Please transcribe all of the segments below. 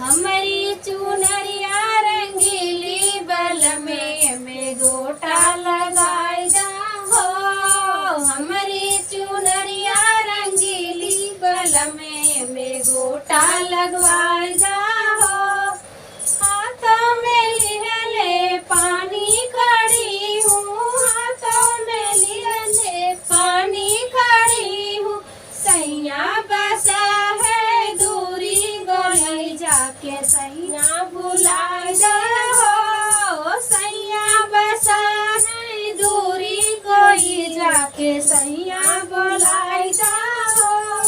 हमारी चुनरिया रंगीली बल में गोटा लगाई दा हो। हमारी चुनरिया रंगीली बल में गोटा लगवाई दा हो। हाथों में लिहले पानी खड़ी हूँ, हाथों में लिहले पानी खड़ी हूँ। सैया बसा है दूरी गोलई जाके सैया बुलाए जा हो। सैया बसा है दूरी कोई जाके सैया बुलाए जा हो।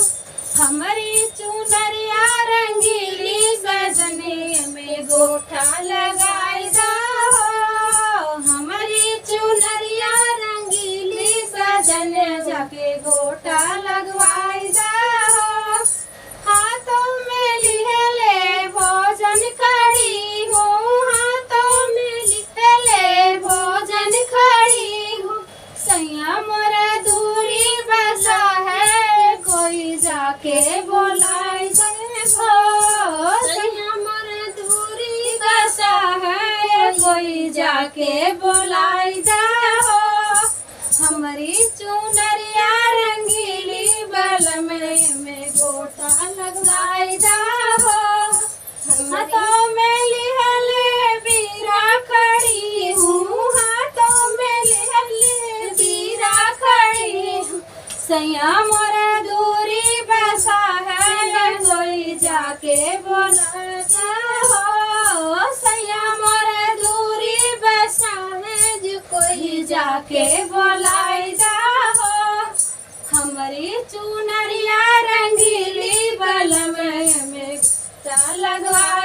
हमारी चुनरिया रंगीली सजने में गोटा लगाई दा हो। हमारी चुनरिया रंगीली सजने जाके गोटा लगवाई दा हो। हाथों में लिहले भोजन खड़ी हूँ, हाथों में लिहले भोजन खड़ी हूँ। सैया मोरा दूरी बसा है कोई जाके बोलाई दे हो। सैया मोरा दूरी बसा है कोई जाके बोलाई दा हो। हमारी चुनरिया रंगीली बल में गोटा लगवाई दा हो। हाथों में लिहले बीरा खड़ी हूँ, हाथों में लिहले बीरा खड़ी हूँ। सैया मोरा दूरी बसा है कोई जाके बोलाता हो। सैया मोरा दूरी बसा है जो कोई जाके बोलाई दा हो। हमारी चुनरिया रंगीली बल में लगवा